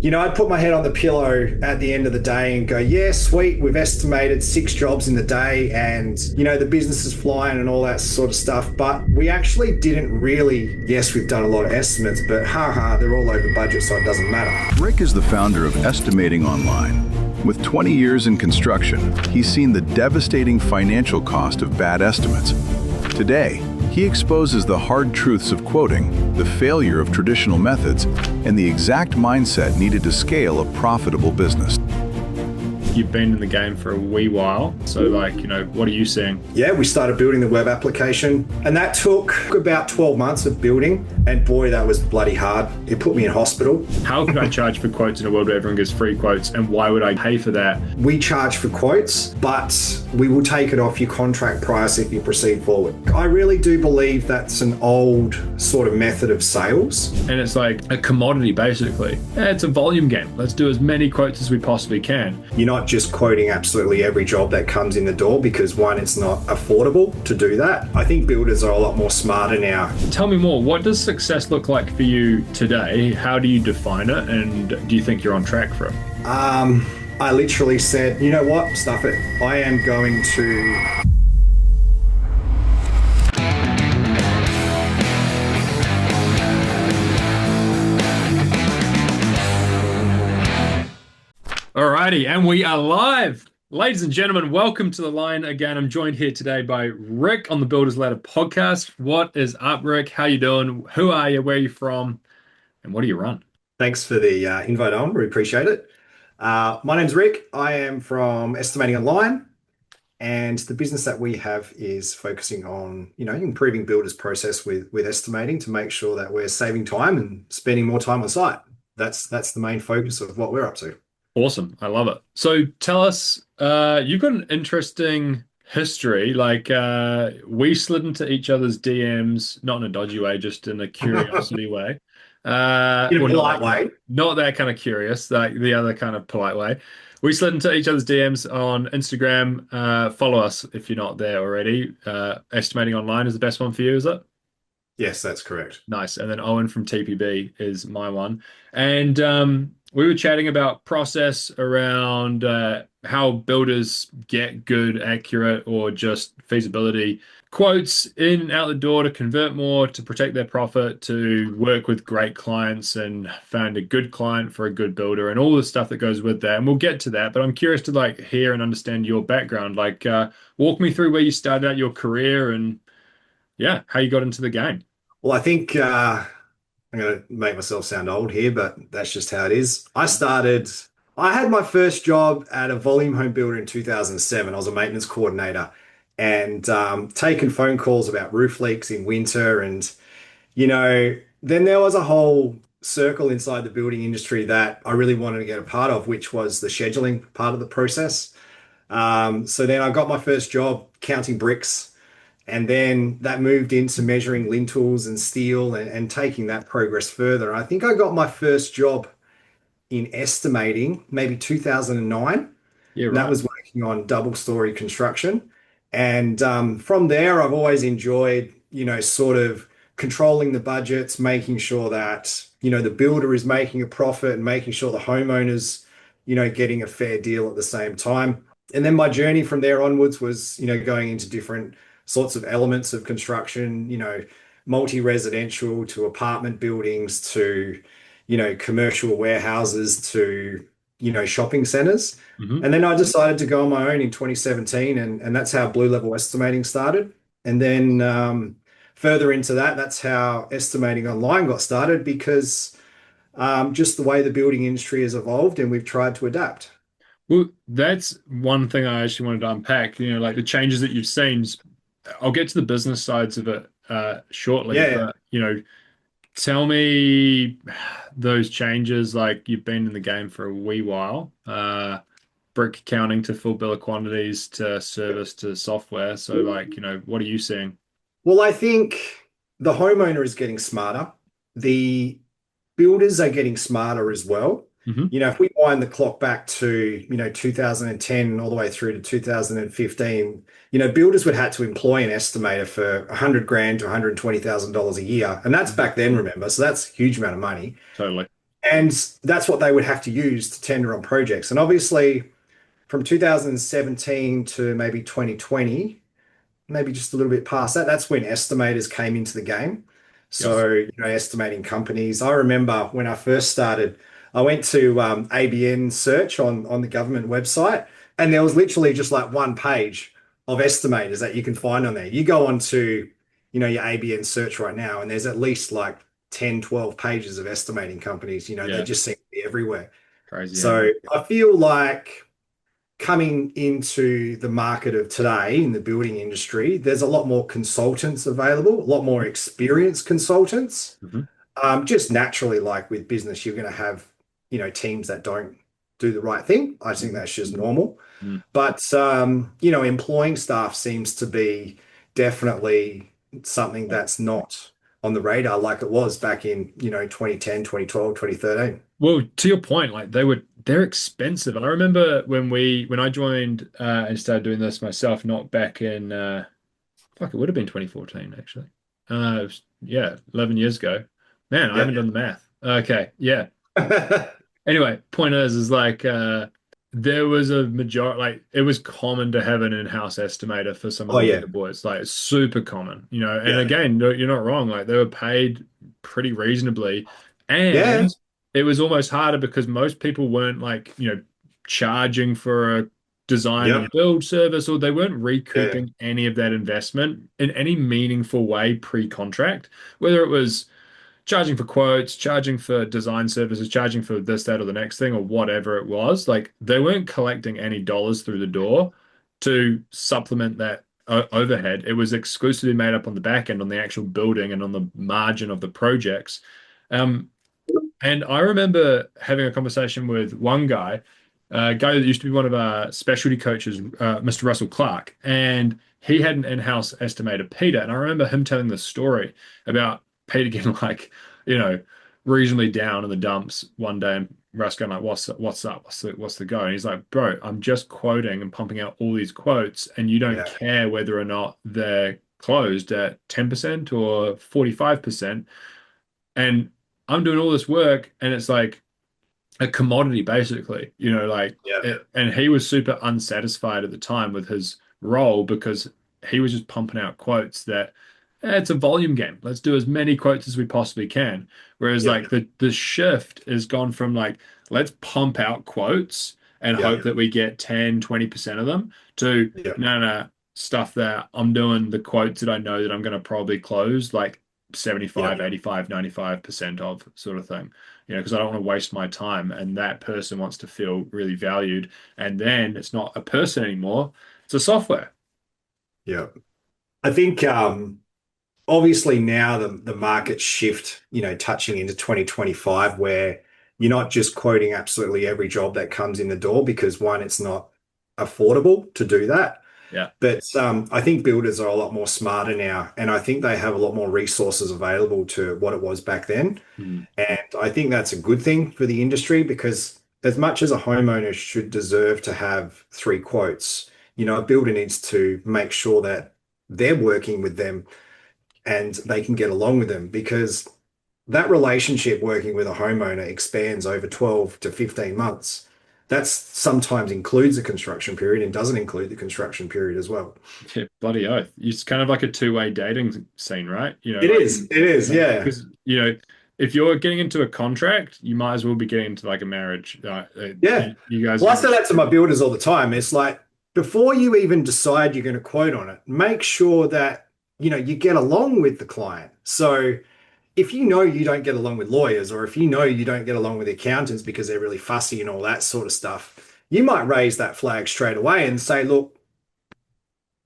I'd put my head on the pillow at the end of the day and go, yeah, sweet, we've estimated 6 jobs in the day and, the business is flying and all that sort of stuff. But we actually didn't really, yes, we've done a lot of estimates, but they're all over budget, so it doesn't matter. Rick is the founder of Estimating Online. With 20 years in construction, he's seen the devastating financial cost of bad estimates. Today, he exposes the hard truths of quoting, the failure of traditional methods, and the exact mindset needed to scale a profitable business. You've been in the game for a wee while, so what are you seeing? Yeah, we started building the web application, and that took about 12 months of building, and boy, that was bloody hard. It put me in hospital. How could I charge for quotes in a world where everyone gives free quotes, and why would I pay for that? We charge for quotes, but we will take it off your contract price if you proceed forward. I really do believe that's an old sort of method of sales. And it's like a commodity, basically. It's a volume game. Let's do as many quotes as we possibly can. You're not just quoting absolutely every job that comes in the door because, one, it's not affordable to do that. I think builders are a lot more smarter now. Tell me more. What does success look like for you today? How do you define it? And do you think you're on track for it? I literally said, you know what? Stuff it. I am going to... Alrighty, and we are live. Ladies and gentlemen, welcome to The Line again. I'm joined here today by Rick on the Builders Ladder podcast. What is up, Rick? How you doing? Who are you? Where are you from? And what do you run? Thanks for the invite on. We appreciate it. My name's Rick. I am from Estimating Online, and the business that we have is focusing on, improving builders' process with estimating to make sure that we're saving time and spending more time on site. That's the main focus of what we're up to. Awesome. I love it. So tell us, you've got an interesting history. We slid into each other's DMs, not in a dodgy way, just in a curiosity way. In a polite way. Not that kind of curious, like the other kind of polite way. We slid into each other's DMs on Instagram. Follow us if you're not there already. Estimating Online is the best one for you, is it? Yes, that's correct. Nice. And then Owen from TPB is my one. And we were chatting about process around how builders get good, accurate, or just feasibility quotes in and out the door to convert more, to protect their profit, to work with great clients and find a good client for a good builder and all the stuff that goes with that. And we'll get to that. But I'm curious to hear and understand your background. Walk me through where you started out your career and how you got into the game. Well, I think I'm going to make myself sound old here, but that's just how it is. I had my first job at a volume home builder in 2007. I was a maintenance coordinator and taking phone calls about roof leaks in winter. And, then there was a whole circle inside the building industry that I really wanted to get a part of, which was the scheduling part of the process. So then I got my first job counting bricks. And then that moved into measuring lintels and steel and taking that progress further. I think I got my first job in estimating, maybe 2009. Yeah, right. That was working on double-story construction. And from there, I've always enjoyed, sort of controlling the budgets, making sure that, the builder is making a profit and making sure the homeowner's, getting a fair deal at the same time. And then my journey from there onwards was, going into different sorts of elements of construction, multi-residential to apartment buildings to, commercial warehouses to, shopping centers. Mm-hmm. And then I decided to go on my own in 2017 and that's how Blue Level Estimating started. And then further into that, that's how Estimating Online got started because just the way the building industry has evolved and we've tried to adapt. Well, that's one thing I actually wanted to unpack, the changes that you've seen. I'll get to the business sides of it shortly. Yeah. But, tell me those changes. You've been in the game for a wee while. Brick counting to full bill of quantities to service to software. So, what are you seeing? Well, I think the homeowner is getting smarter. The builders are getting smarter as well. Mm-hmm. If we wind the clock back to, 2010 all the way through to 2015, builders would have to employ an estimator for $100,000 to $120,000 a year. And that's back then, remember? So that's a huge amount of money. Totally. And that's what they would have to use to tender on projects. And obviously, from 2017 to maybe 2020, maybe just a little bit past that, that's when estimators came into the game. Yes. So, estimating companies. I remember when I first started, I went to ABN search on the government website, and there was literally just like one page of estimators that you can find on there. You go onto, your ABN search right now, and there's at least like 10, 12 pages of estimating companies. They Yeah. just seem to be everywhere. Crazy, eh? So I feel like coming into the market of today in the building industry, there's a lot more consultants available, a lot more experienced consultants. Mhm. Just naturally, like with business, you're going to have, teams that don't do the right thing. I think Mhm. that's just normal. Mhm. But, employing staff seems to be definitely something that's not on the radar like it was back in, 2010, 2012, 2013. Well, to your point, like they're expensive. And I remember when I joined and started doing this myself, not back in fuck, it would have been 2014 actually. Yeah, 11 years ago. Man, I Yeah. haven't done the math. Okay, yeah. Anyway, point is like there was a majority, like it was common to have an in-house estimator for some of Oh, the yeah. bigger boys, like super common, and Yeah. again, no, you're not wrong, like they were paid pretty reasonably, Yeah. and it was almost harder because most people weren't like charging for a design Yep. and build service, or they weren't Yeah. recouping any of that investment in any meaningful way pre-contract, whether it was charging for quotes, charging for design services, charging for this, that, or the next thing, or whatever it was. Like they weren't collecting any dollars through the door to supplement that overhead. It was exclusively made up on the back end, on the actual building and on the margin of the projects. Um, and I remember having a conversation with one guy, a guy that used to be one of our specialty coaches, Mr. Russell Clark, and he had an in-house estimator, Peter. And I remember him telling the story about Peter getting like, you know, reasonably down in the dumps one day, and Russ going like, "What's up? What's the go?" And he's like, "Bro, I'm just quoting and pumping out all these quotes, and you don't Yeah. care whether or not they're closed at 10% or 45%." And I'm doing all this work, and it's like a commodity, basically, like Yeah. it, and he was super unsatisfied at the time with his role because he was just pumping out quotes that it's a volume game. Let's do as many quotes as we possibly can. Whereas Yeah. like the shift has gone from like, let's pump out quotes and Yeah. hope that we get 10, 20% of them to Yeah. no, no, stuff that I'm doing the quotes that I know that I'm going to probably close like Yeah. 75, 85, 95% of sort of thing, because I don't want to waste my time. And that person wants to feel really valued. And then it's not a person anymore, it's a software. Yeah. I think obviously now the market shift, touching into 2025 where you're not just quoting absolutely every job that comes in the door because one, it's not affordable to do that. Yeah. But I think builders are a lot more smarter now, and I think they have a lot more resources available to what it was back then. Mhm. And I think that's a good thing for the industry because as much as a homeowner should deserve to have three quotes, a builder needs to make sure that they're working with them and they can get along with them because that relationship working with a homeowner expands over 12 to 15 months. That sometimes includes the construction period and doesn't include the construction period as well. Yeah, bloody oath. It's kind of like a two-way dating scene, right? It Like, is. It is. Yeah. because, if you're getting into a contract, you might as well be getting into like a marriage. Yeah. You guys, Well, I say that to my builders all the time. It's like before you even decide you're going to quote on it, make sure that you get along with the client. So if you know you don't get along with lawyers, or if you know you don't get along with accountants because they're really fussy and all that sort of stuff, you might raise that flag straight away and say, look,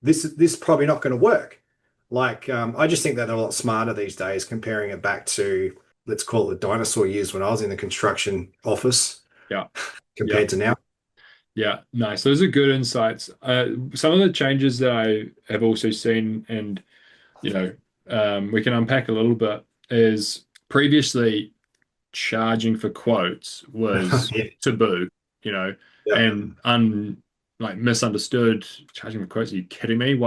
this is probably not going to work. Like, I just think that they're a lot smarter these days, comparing it back to, let's call it the dinosaur years when I was in the construction office yeah, yeah, compared to now. yeah, nice. Those are good insights. Some of the changes that I have also seen, and we can unpack a little bit, is previously charging for quotes was Yeah, taboo, you know, yeah, and like misunderstood. Charging for quotes? Are you kidding me?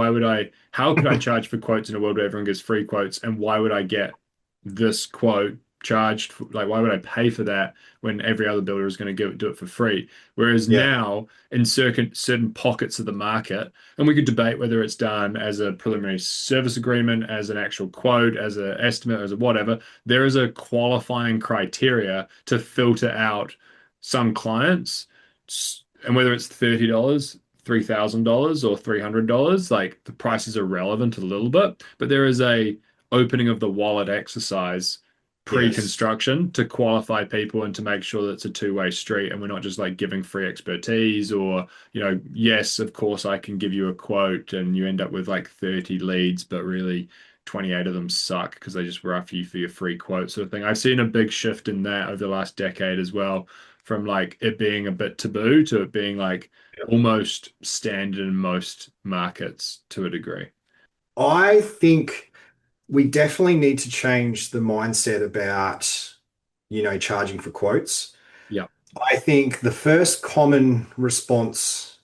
How could I charge for quotes in a world where everyone gets free quotes? And why would I get this quote charge for, like why would I pay for that when every other builder is going to do it for free? Whereas Yeah. now in certain pockets of the market, and we could debate whether it's done as a preliminary service agreement, as an actual quote, as an estimate, as a whatever, there is a qualifying criteria to filter out some clients, and whether it's $30, $3,000 or $300, like the Yeah. prices are relevant a little bit, but there is a opening of the wallet exercise Yes. pre-construction to qualify people and to make sure that it's a two-way street and we're not just like giving free expertise or, yes, of course I can give you a quote and you end up with like 30 leads, but really 28 of them suck because they just were after you for your free quote sort of thing. I've seen a big shift in that over the last decade as well, from like it being a bit taboo to it being like almost standard in most markets to a degree. I think we definitely need to change the mindset about, charging for quotes. Yeah. I think the first common response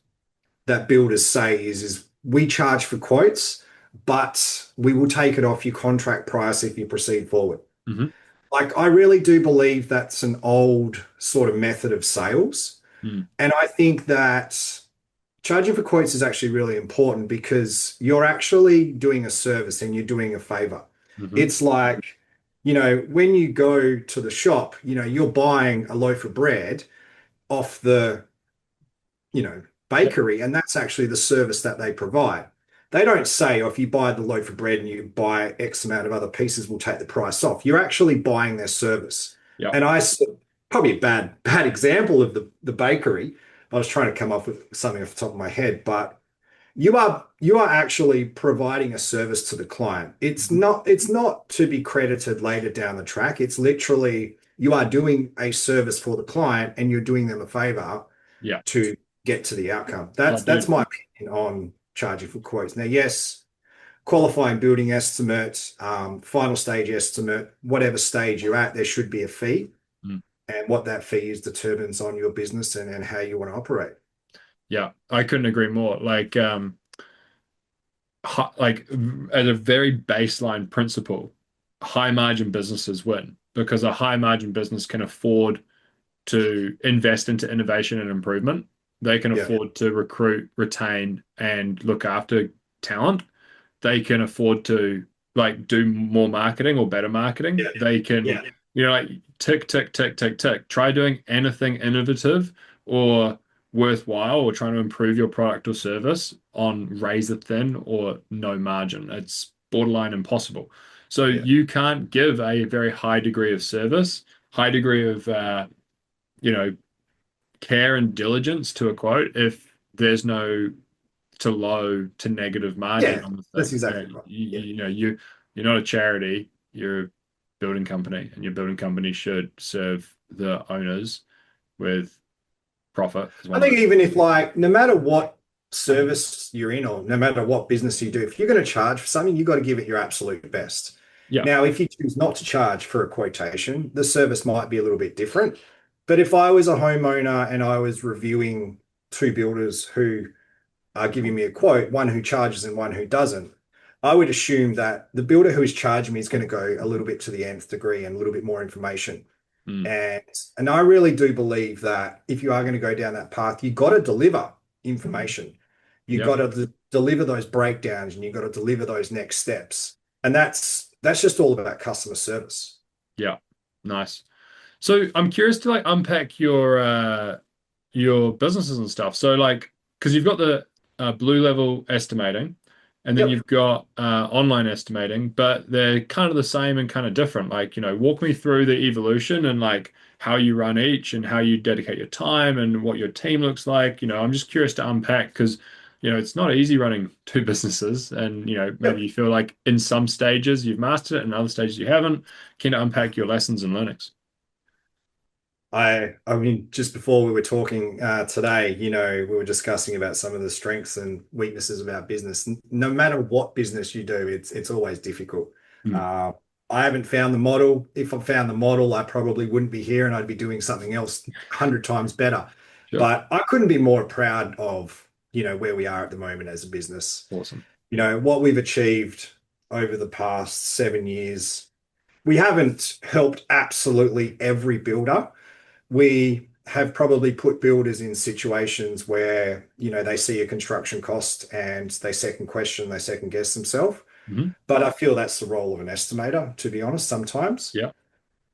that builders say is we charge for quotes, but we will take it off your contract price if you proceed forward. Hmm. Like, I really do believe that's an old sort of method of sales. Mm. And I think that charging for quotes is actually really important because you're actually doing a service and you're doing a favor. Hmm. It's like, when you go to the shop, you're buying a loaf of bread off the, Yep. bakery, and that's actually the service that they provide. They don't say, oh, if you buy the loaf of bread and you buy X amount of other pieces, we'll take the price off. You're actually buying their service. Yep. And probably a bad example of the bakery. I was trying to come up with something off the top of my head, but you are actually providing a service to the client. It's not to be credited later down the track. It's literally you are doing a service for the client and you're doing them a favor Yeah. to get to the outcome. Oh, That's dude. my opinion on charging for quotes. Now, yes, qualifying building estimate, final stage estimate, whatever stage you're at, there should be a fee. Mm. And what that fee is determines on your business and how you want to operate. Yeah, I couldn't agree more. Like at a very baseline principle, high margin businesses win because a high margin business can afford to invest into innovation and improvement. They can Yeah. afford to recruit, retain, and look after talent. They can afford to like do more marketing or better marketing. Yeah. They can, Yeah. like tick, tick, tick, tick, tick. Try doing anything innovative or worthwhile or trying to improve your product or service on razor thin or no margin. It's borderline impossible. So Yeah. you can't give a very high degree of service, high degree of you know, care and diligence to a quote if there's no to low to negative margin Yeah. on the That's thing. exactly right. Yeah. You're not a charity, you're a building company, and your building company should serve the owners with profit as I one of think it. even if like no matter what service you're in or no matter what business you do, if you're going to charge for something, you've got to give it your absolute best. Yeah. Now, if you choose not to charge for a quotation, the service might be a little bit different. But if I was a homeowner and I was reviewing two builders who are giving me a quote, one who charges and one who doesn't, I would assume that the builder who is charging me is going to go a little bit to the nth degree and a little bit more information. Mm. And I really do believe that if you are going to go down that path, you got to deliver information. You Yeah. got to deliver those breakdowns and you got to deliver those next steps. And that's just all about customer service. Yeah. Nice. So I'm curious to like unpack your businesses and stuff. So like, because you've got the blue level estimating, and then Yep. you've got online estimating, but they're kind of the same and kind of different. Like, walk me through the evolution and like how you run each and how you dedicate your time and what your team looks like. I'm just curious to unpack because it's not easy running two businesses, and maybe Yep. you feel like in some stages you've mastered it and other stages you haven't. Can you unpack your lessons and learnings? I mean, just before we were talking today, we were discussing about some of the strengths and weaknesses of our business. No matter what business you do, it's always difficult. Hmm. Uh, I haven't found the model. If I found the model, I probably wouldn't be here and I'd be doing something else 100 times better. Sure. But I couldn't be more proud of, where we are at the moment as a business. Awesome. What we've achieved over the past 7 years. we haven't helped absolutely every builder. We have probably put builders in situations where, they see a construction cost and they second guess themselves. Hmm. But I feel that's the role of an estimator, to be honest, sometimes. Yeah.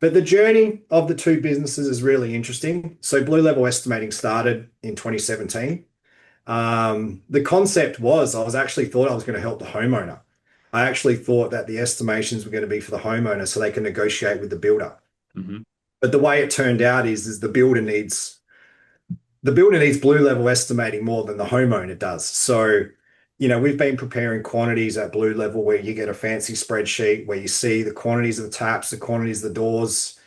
But the journey of the two businesses is really interesting. So Blue Level Estimating started in 2017. The concept was I was actually thought I was going to help the homeowner. I actually thought that the estimations were going to be for the homeowner so they can negotiate with the builder. Hmm. But the way it turned out is the builder needs blue level estimating more than the homeowner does. So, we've been preparing quantities at blue level where you get a fancy spreadsheet where you see the quantities of the taps, the quantities of the doors.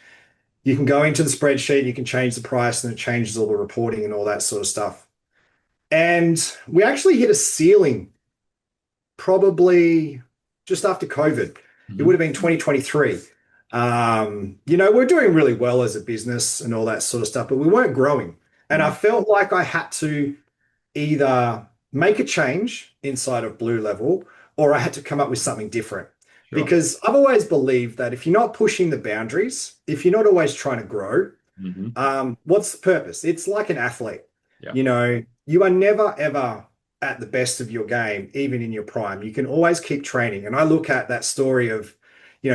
You can go into the spreadsheet, you can change the price, and it changes all the reporting and all that sort of stuff. And we actually hit a ceiling probably just after COVID. It would Hmm. have been 2023. We're doing really well as a business and all that sort of stuff, but we weren't growing. And I Hmm. felt like I had to either make a change inside of Blue Level or I had to come up with something different. Sure. Because I've always believed that if you're not pushing the boundaries, if you're not always trying to grow, Hmm. what's the purpose? It's like an athlete. Yeah. You are never ever at the best of your game, even in your prime. You can always keep training. And I look at that story of,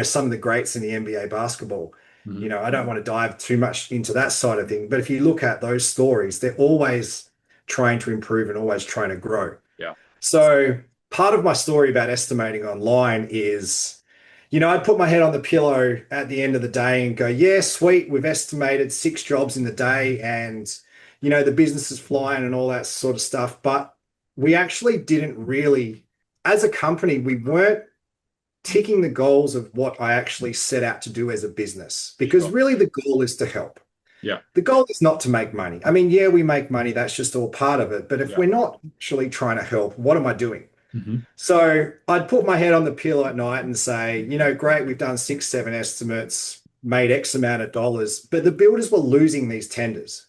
some of the greats in the NBA basketball. Hmm. I don't want to dive too much into that side of things, but if you look at those stories, they're always trying to improve and always trying to grow. Yeah. So part of my story about estimating online is, I'd put my head on the pillow at the end of the day and go, yeah, sweet, we've estimated 6 jobs in the day and, the business is flying and all that sort of stuff. But we actually didn't really, as a company, we weren't ticking the goals of what I actually set out to do as a business because Sure. really the goal is to help. Yeah. The goal is not to make money. I mean, yeah, we make money, that's just all part of it. But if Yeah. we're not actually trying to help, what am I doing? Hmm. So I'd put my head on the pillow at night and say, great, we've done 6, 7 estimates, made X amount of dollars, but the builders were losing these tenders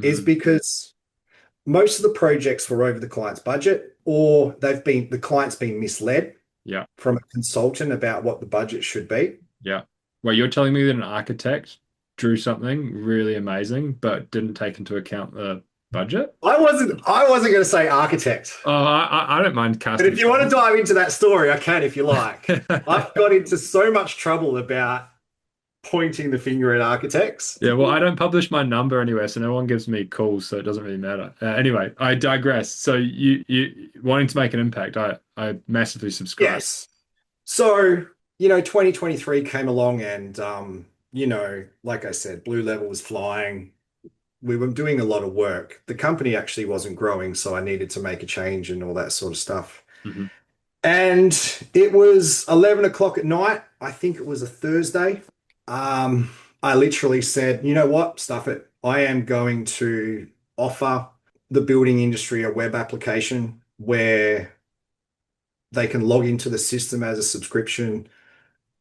is Hmm. because most of the projects were over the client's budget or the client's been misled Yeah. from a consultant about what the budget should be. Yeah. Well, you're telling me that an architect drew something really amazing, but didn't take into account the budget? I wasn't going to say architect, Oh, I don't mind but casting if you want to stones. dive into that story, I can if you like. I've got into so much trouble about pointing the finger at architects. Yeah, well, I don't publish my number anywhere, so no one gives me calls, so it doesn't really matter. Anyway, I digress. So you wanting to make an impact, I massively subscribe. Yes. So, 2023 came along and, like I said, Blue Level was flying. We were doing a lot of work. The company actually wasn't growing, so I needed to make a change and all that sort of stuff. Hmm. And it was 11 o'clock at night. I think it was a Thursday. Um, I literally said, you know what? Stuff it. I am going to offer the building industry a web application where they can log into the system as a subscription.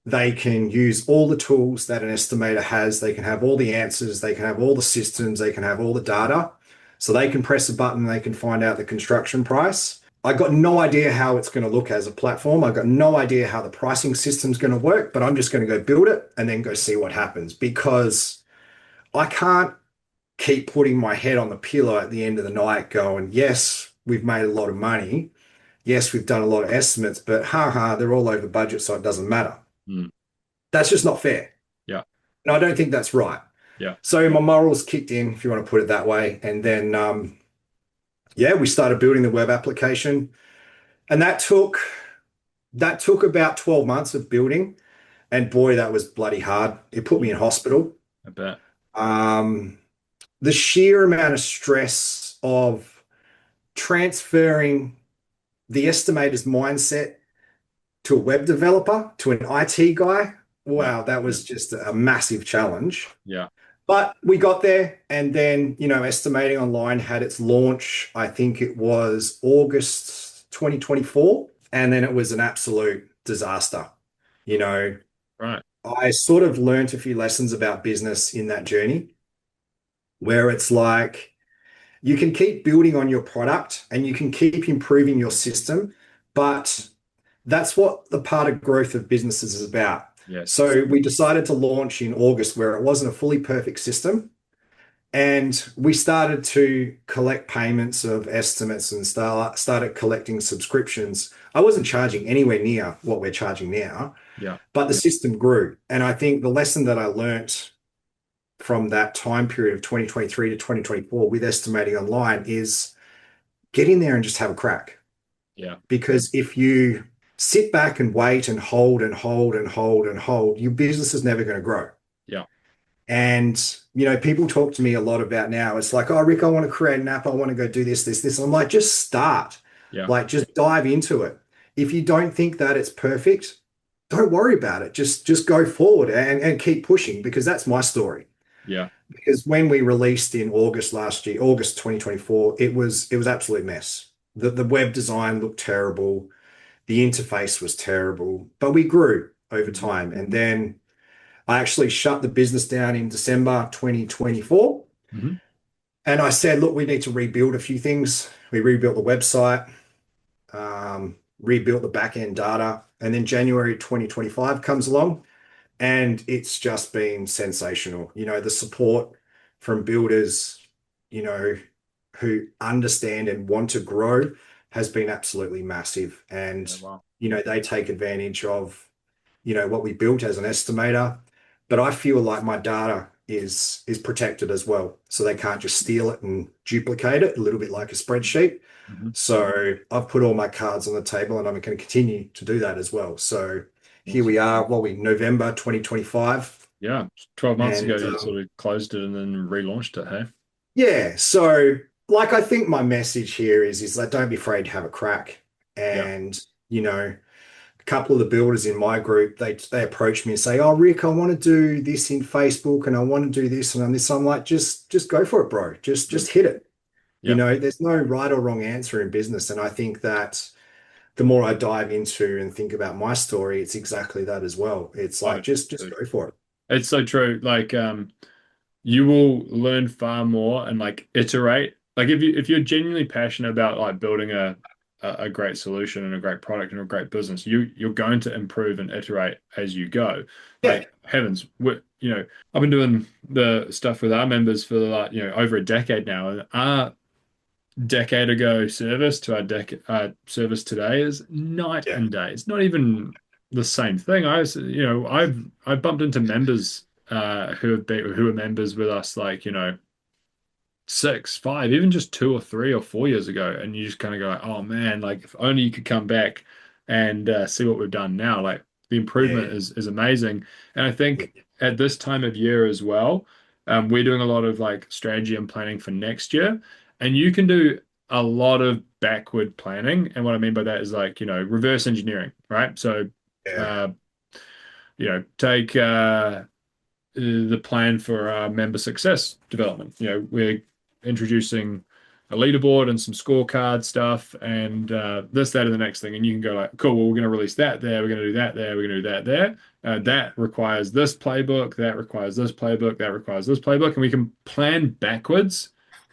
They can use all the tools that an estimator has. They can have all the answers. They can have all the systems. They can have all the data. So they can press a button and they can find out the construction price. I got no idea how it's going to look as a platform. I got no idea how the pricing system's going to work, but I'm just going to go build it and then go see what happens because I can't keep putting my head on the pillow at the end of the night going, yes, we've made a lot of money. Yes, we've done a lot of estimates, but they're all over budget, so it doesn't matter. Mm. That's just not fair. Yeah, And I don't think that's right. yeah. So my morals kicked in, if you want to put it that way. And then, yeah, we started building the web application. And that took about 12 months of building. And boy, that was bloody hard. It put me in Mm. hospital. I bet. Um, the sheer amount of stress of transferring the estimator's mindset to a web developer, to an IT guy. Yeah, Wow, that was just a massive challenge. yeah. But we got there, and then, Estimating Online had its launch. I think it was August 2024, and then it was an absolute disaster. You know, Right. I sort of learned a few lessons about business in that journey, where it's like you can keep building on your product and you can keep improving your system, but that's what the part of growth of businesses is about. Yes. So we decided to launch in August where it wasn't a fully perfect system. And we started to collect payments of estimates and started collecting subscriptions. I wasn't charging anywhere near what we're charging now, Yeah. but the system grew. And I think the lesson that I learnt from that time period of 2023 to 2024 with estimating online is get in there and just have a crack. Yeah. Because if you sit back and wait and hold and hold and hold and hold, your business is never going to grow. Yeah. And, people talk to me a lot about now. It's like, oh, Rick, I want to create an app. I want to go do this, this, this. And I'm like, just start. Yeah. Like, just dive into it. If you don't think that it's perfect, don't worry about it. Just go forward and keep pushing because that's my story. Yeah. Because when we released in August last year, August 2024, it was absolute mess. The web design looked terrible. The interface was terrible, but we grew over Mhm. time. And then I actually shut the business down in December 2024. Mhm. And I said, look, we need to rebuild a few things. We rebuilt the website, rebuilt the back end data. And then January 2025 comes along and it's just been sensational. The support from builders, you know, who understand and want to grow has been absolutely massive. And, Yeah. Wow. they take advantage of, what we built as an estimator. But I feel like my data is protected as well. So they can't just steal it and duplicate it, a little bit like a spreadsheet. Mhm. So I've put all my cards on the table and I'm going to continue to do that as well. So here we Awesome. are, November 2025. Yeah. 12 months ago, And you sort of closed it and then relaunched it. Hey. yeah, so like I think my message here is that don't be afraid to have a crack. Yeah. And, a couple of the builders in my group, they approach me and say, "Oh, Rick, I want to do this in Facebook and I want to do this and this." I'm like, just go for it, bro. Just hit it. Yeah. There's no right or wrong answer in business. And I think that the more I dive into and think about my story, it's exactly that as well. It's Oh, like just go for it. it's so true. Like, you will learn far more and like iterate. Like if you're genuinely passionate about like building a great solution and a great product and a great business, you're going to improve and iterate as you go. Yeah, Like heavens, I've been doing the stuff with our members for like, over a decade now, and our decade ago service to our service today is night yeah, and day. It's not even the same thing. I've bumped into members who are members with us like, 6, 5, even just 2 or 3 or 4 years ago, and you just kind of go like, oh man, like if only you could come back and see what we've done now. Like the improvement yeah, is amazing, and I yeah, think at this time of year as well, we're doing a lot of like strategy and planning for next year, and you can do a lot of backward planning, and what I mean by that is like reverse engineering, right? So, yeah, uh, take the plan for our member success development. We're introducing a leaderboard and some scorecard stuff and this, that, and the next thing. And you can go like, cool, well, we're going to release that there. We're going to do that there. We're going to do that there. That requires this playbook. That requires this playbook. That requires this playbook. And we can plan backwards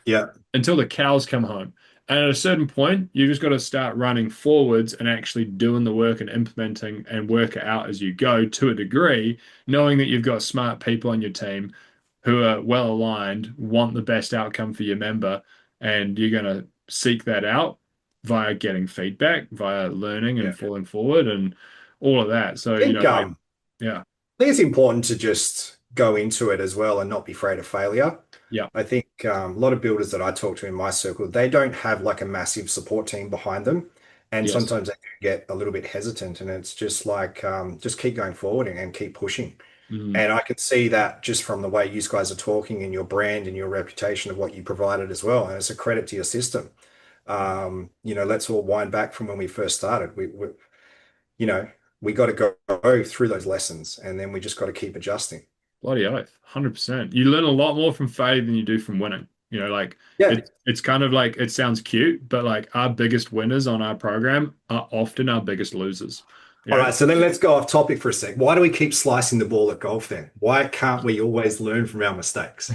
yeah, until the cows come home. And at a certain point, you just got to start running forwards and actually doing the work and implementing and work it out as you go to a degree, knowing that you've got smart people on your team who are well aligned, want the best outcome for your member, and you're going to seek that out via getting feedback, via learning yeah. and falling forward and all of that. So, I think like, yeah, I think it's important to just go into it as well and not be afraid of failure. yeah, I think a lot of builders that I talk to in my circle, they don't have like a massive support team behind them. And yes. sometimes they can get a little bit hesitant. And it's just like, just keep going forward and keep pushing. Mhm. And I can see that just from the way you guys are talking and your brand and your reputation of what you provided as well. And it's a credit to your system. Let's all wind back from when we first started. You know, we got to go through those lessons and then we just got to keep adjusting. Bloody oath, 100%. You learn a lot more from failure than you do from winning. Like Yeah. it's kind of like it sounds cute, but like our biggest winners on our program are often our biggest losers. You All know, right. So then let's go off topic for a sec. Why do we keep slicing the ball at golf then? Why can't we always learn from our mistakes?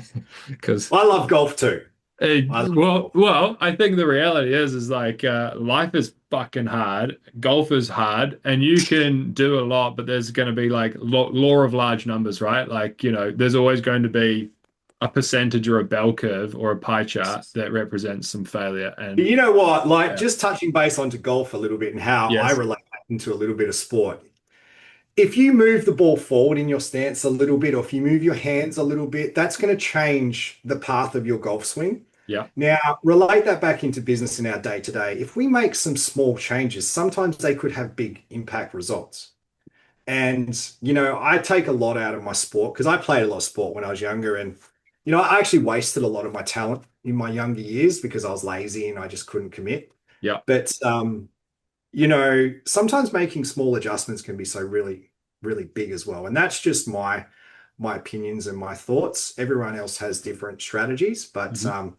because I love golf too. I love golf. Well, I think the reality is like life is fucking hard. Golf is hard, and you can do a lot, but there's going to be like law of large numbers, right? Like, there's always going to be a percentage or a bell curve or a pie chart that represents some failure. But And you know what? Like yeah, just touching base onto golf a little bit and how I yes, relate that into a little bit of sport. If you move the ball forward in your stance a little bit, or if you move your hands a little bit, that's going to change the path of your golf swing. yeah, Now, relate that back into business in our day to day. If we make some small changes, sometimes they could have big impact results. And, I take a lot out of my sport because I played a lot of sport when I was younger. And, I actually wasted a lot of my talent in my younger years because I was lazy and I just couldn't commit. yeah. But, sometimes making small adjustments can be so really, really big as well. And that's just my opinions and my thoughts. Everyone else has different strategies, but Mhm.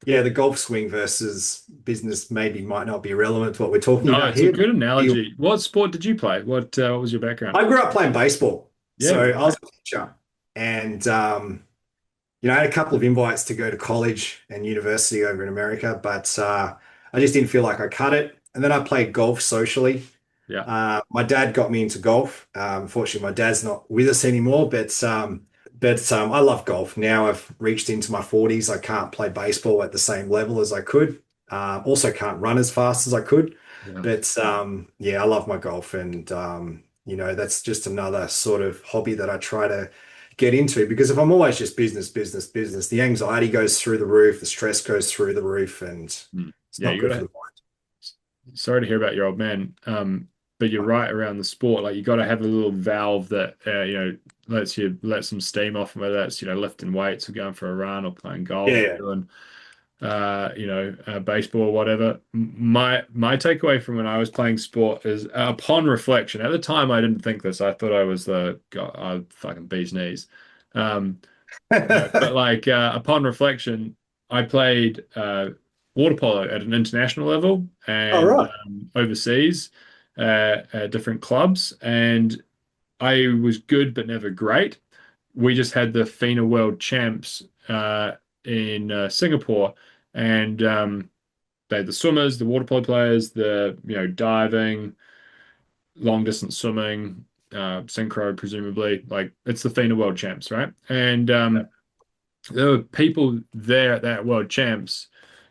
yeah, the golf swing versus business maybe might not be relevant to what we're talking No, about it's a here. good analogy. What sport did you play? What was your background? I grew up playing baseball, Yeah, so I was right. a pitcher, and I had a couple of invites to go to college and university over in America, but I just didn't feel like I cut it. And then I played golf socially. Yeah, My dad got me into golf. Unfortunately, my dad's not with us anymore, but I love golf. Now I've reached into my 40s. I can't play baseball at the same level as I could. Also can't run as fast as I could. yeah. But yeah, I love my golf, and that's just another sort of hobby that I try to get into because if I'm always just business, business, business, the anxiety goes through the roof, the stress goes through the roof, and Mm. it's Yeah, not you good for gotta. the mind. Sorry to hear about your old man. But you're right around the sport. Like you got to have a little valve that lets you let some steam off, whether that's lifting weights or going for a run or playing golf or Yeah, doing baseball or whatever. My takeaway from when I was playing sport is upon reflection. At the time, I didn't think this. I thought I was the God, fucking bee's knees. Um, but yeah. like upon reflection, I played water polo at an international level All and right. overseas at different clubs, and I was good but never great. We just had the FINA World Champs in Singapore, and they had the swimmers, the water polo players, the diving, long distance swimming, synchro, presumably. Like it's the FINA World Champs, right? And there were people there at that World Champs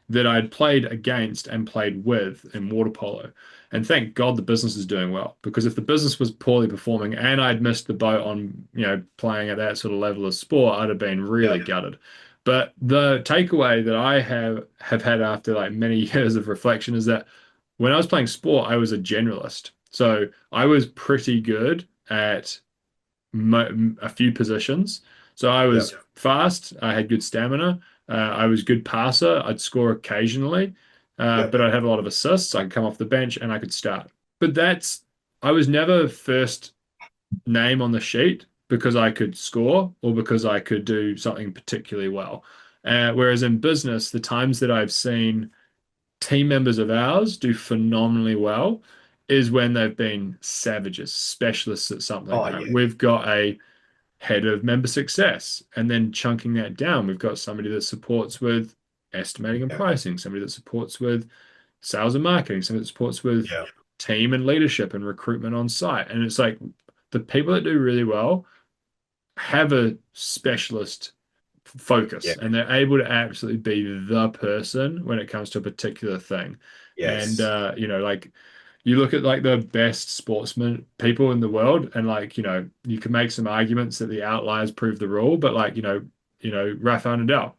that I'd played against and played with in water polo. And thank God the business is doing well because if the business was poorly performing and I'd missed the boat on, playing at that sort of level of sport, I'd have been really Yeah. gutted. But the takeaway that I have had after like many years of reflection is that when I was playing sport, I was a generalist. So I was pretty good at a few positions. So I Yeah. was fast. I had good stamina. I was good passer. I'd score occasionally, Yeah. but I'd have a lot of assists. I could come off the bench and I could start. But I was never first name on the sheet because I could score or because I could do something particularly well. Whereas in business, the times that I've seen team members of ours do phenomenally well is when they've been savages, specialists at something, Oh, right? yeah. We've got a head of member success. And then chunking that down, we've got somebody that supports with estimating and Yeah. pricing, somebody that supports with sales and marketing, somebody that supports with Yeah. team and leadership and recruitment on site. And it's like the people that do really well have a specialist Yeah. focus and they're able to absolutely be the person when it comes to a particular thing. And Yes. like you look at like the best sportsmen people in the world and like, you can make some arguments that the outliers prove the rule, but like, Rafael Nadal,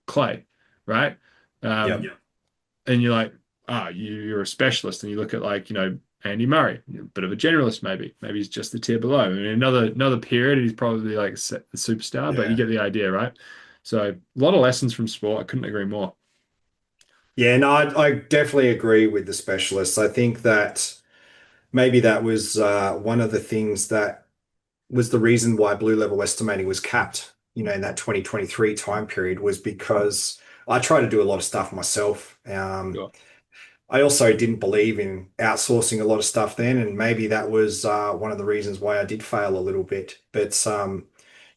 Clay, right? Yeah. Um, and you're like, you're a specialist, and you look at like, Andy Murray, a bit of a generalist, maybe. Maybe he's just the tier below. I mean, another period, he's probably like the superstar, but you Yeah. get the idea, right? So a lot of lessons from sport. I couldn't agree more. Yeah. No, I definitely agree with the specialists. I think that maybe that was one of the things that was the reason why blue level estimating was capped, in that 2023 time period was because I try to do a lot of stuff myself. Sure. I also didn't believe in outsourcing a lot of stuff then, and maybe that was one of the reasons why I did fail a little bit. But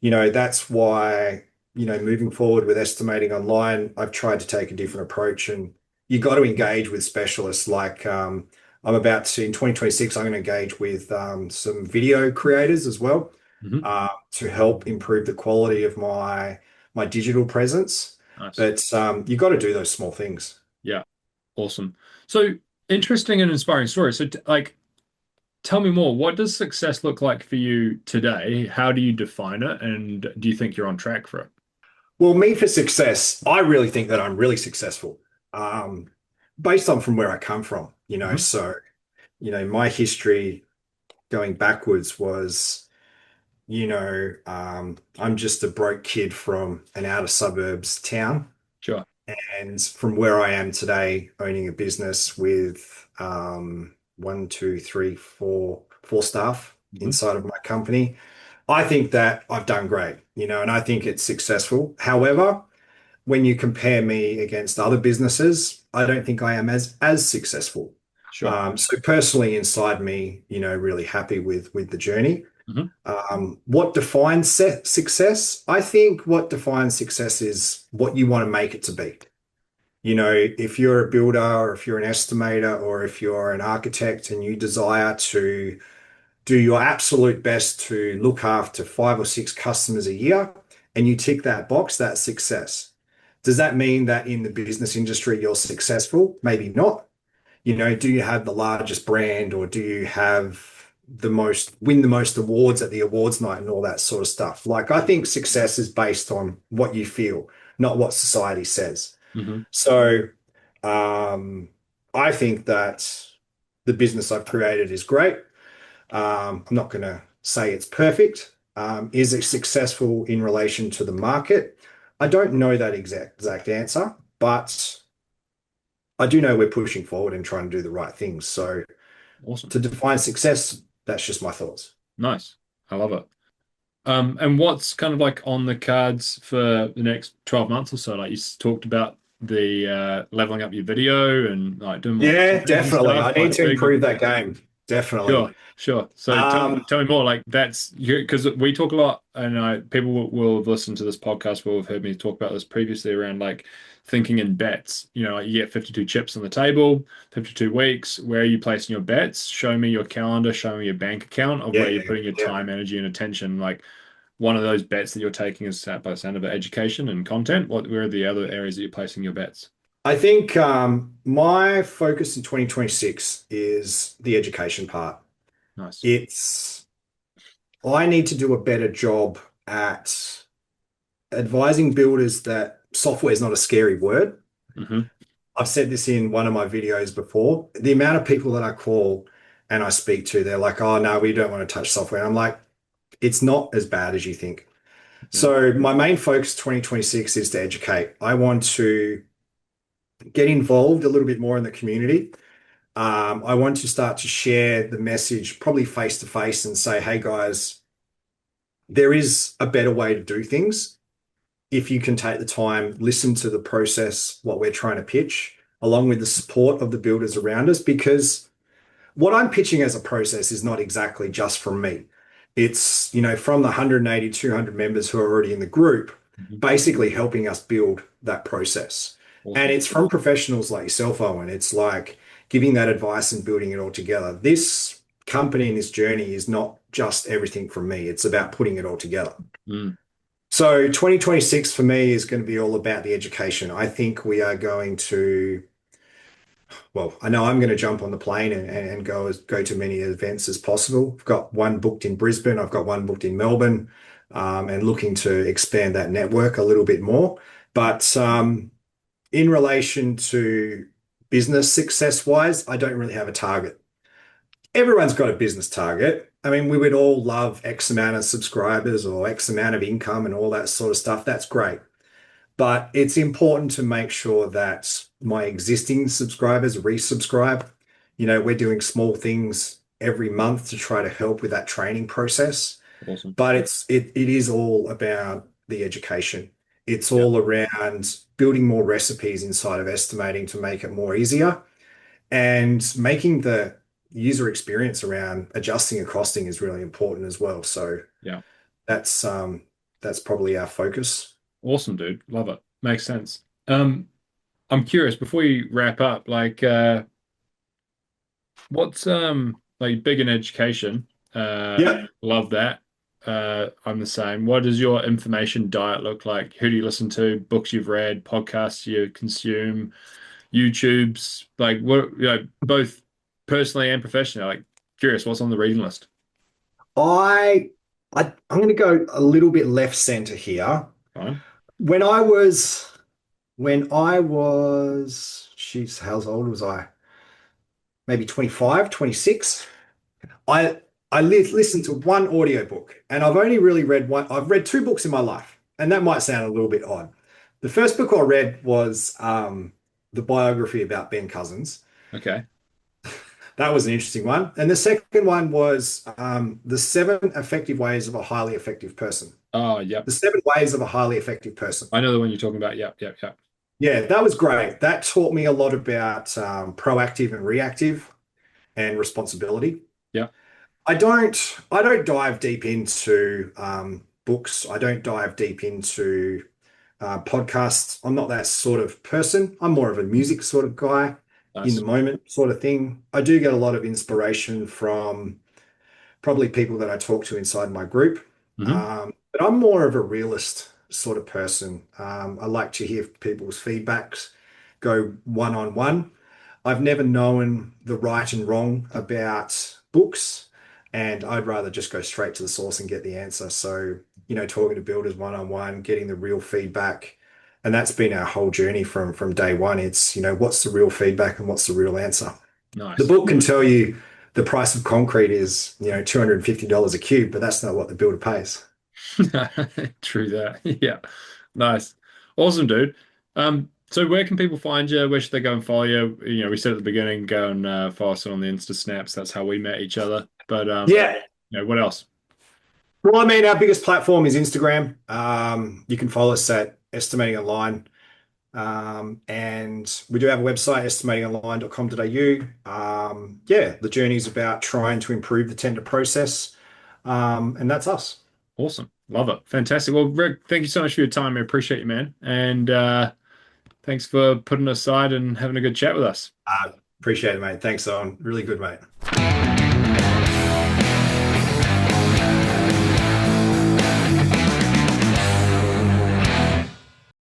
that's why. moving forward with estimating online, I've tried to take a different approach, and you got to engage with specialists. Like I'm about to in 2026, I'm going to engage with some video creators as well Hmm. to help improve the quality of my digital presence. Nice. But you got to do those small things. Yeah. Awesome. So interesting and inspiring story. So, like, tell me more. What does success look like for you today? How do you define it? And do you think you're on track for it? Well, me for success, I really think that I'm really successful, um, based on from where I come from. Hmm. So my history going backwards was, I'm just a broke kid from an outer suburbs town. Sure. And from where I am today, owning a business with one, two, three, four staff Hmm. inside of my company, I think that I've done great, and I think it's successful. However, when you compare me against other businesses, I don't think I am as successful. Sure. So personally, inside me, really happy with the journey. Hmm. What defines success? I think what defines success is what you want to make it to be. If you're a builder or if you're an estimator or if you're an architect and you desire to do your absolute best to look after five or six customers a year and you tick that box, that's success. Does that mean that in the business industry you're successful? Maybe not. Do you have the largest brand or do you have win the most awards at the awards night and all that sort of stuff? Like, I think success is based on what you feel, not what society says. Hmm. So, um, I think that the business I've created is great. I'm not going to say it's perfect. Is it successful in relation to the market? I don't know that exact answer, but I do know we're pushing forward and trying to do the right things. So Awesome. to define success, that's just my thoughts. Nice. I love it. And what's kind of like on the cards for the next 12 months or so? Like talked about the leveling up your video and like doing more Yeah, series and definitely. I stuff, need like to big. improve that game. Definitely. Sure, sure. So Um, tell me more. Like that's because we talk a lot, and people will have listened to this podcast, will have heard me talk about this previously around like thinking in bets. Like you get 52 chips on the table, 52 weeks. Where are you placing your bets? Show me your calendar, show me your bank account of where you're yeah, putting your yeah. time, energy, and attention. Like one of those bets that you're taking is by the sound of it, education and content. Where are the other areas that you're placing your bets? I think my focus in 2026 is the education part. Nice. It's I need to do a better job at advising builders that software is not a scary word. Hmm. I've said this in one of my videos before. The amount of people that I call and I speak to, they're like, "Oh no, we don't want to touch software." And I'm like, "It's not as bad as you think." Yeah. So my main focus 2026 is to educate. I want to get involved a little bit more in the community. I want to start to share the message, probably face to face, and say, "Hey guys, there is a better way to do things. If you can take the time, listen to the process, what we're trying to pitch, along with the support of the builders around us, because what I'm pitching as a process is not exactly just from me. It's, from the 180, 200 members who are already in the group, Mhm. basically helping us build that process. And Awesome. it's from professionals like yourself, Owen. It's like giving that advice and building it all together. This company and this journey is not just everything from me. It's about putting it all together. Mm. So 2026 for me is going to be all about the education. I think we are going to, well, I know I'm going to jump on the plane and go to many events as possible. I've got one booked in Brisbane. I've got one booked in Melbourne, and looking to expand that network a little bit more. But in relation to business success wise, I don't really have a target. Everyone's got a business target. I mean, we would all love X amount of subscribers or X amount of income and all that sort of stuff. That's great. But it's important to make sure that my existing subscribers resubscribe. We're doing small things every month to try to help with that training process. Awesome. But it is all about the education. It's Yeah. all around building more recipes inside of estimating to make it more easier and making the user experience around adjusting and costing is really important as well. So Yeah. that's um that's probably our focus. Awesome, dude. Love it. Makes sense. I'm curious before we wrap up, what's like big in education? Yeah. Love that. I'm the same. What does your information diet look like? Who do you listen to? Books you've read, podcasts you consume, YouTubes, like what, both personally and professionally. Like curious, what's on the reading list? I, I'm going to go a little bit left center here. Fine. When I was, she's, how old was I? Maybe 25, 26. I listened to one audiobook and I've only really read one. I've read two books in my life, and that might sound a little bit odd. The first book I read was the biography about Ben Cousins. Okay. That was an interesting one. And the second one was The Seven Effective Ways of a Highly Effective Person. Oh, yep. The Seven Ways of a Highly Effective Person. I know the one you're talking about. Yep, yep, yep. Yeah, that was great. That taught me a lot about proactive and reactive and responsibility. Yep. I don't dive deep into books. I don't dive deep into podcasts. I'm not that sort of person. I'm more of a music sort of guy, in the Nice. moment sort of thing. I do get a lot of inspiration from probably people that I talk to inside my group. Hmm. But I'm more of a realist sort of person. I like to hear people's feedbacks, go one on one. I've never known the right and wrong about books, and I'd rather just go straight to the source and get the answer. So, talking to builders one on one, getting the real feedback, and that's been our whole journey from day one. It's, what's the real feedback and what's the real answer. The Nice. book can tell you the price of concrete is, $250 a cube, but that's not what the builder pays. True that. Yeah. Nice. Awesome, dude. So where can people find you? Where should they go and follow you? We said at the beginning, go and follow us on the Insta Snaps. That's how we met each other. But Yeah. what else? Well, I mean, our biggest platform is Instagram. You can follow us at Estimating Online. And we do have a website, estimatingonline.com.au. Yeah, the journey is about trying to improve the tender process. And that's us. Awesome. Love it. Fantastic. Well, Rick, thank you so much for your time. I appreciate you, man. And thanks for putting aside and having a good chat with us. Appreciate it, mate. Thanks, Owen. Really good, mate.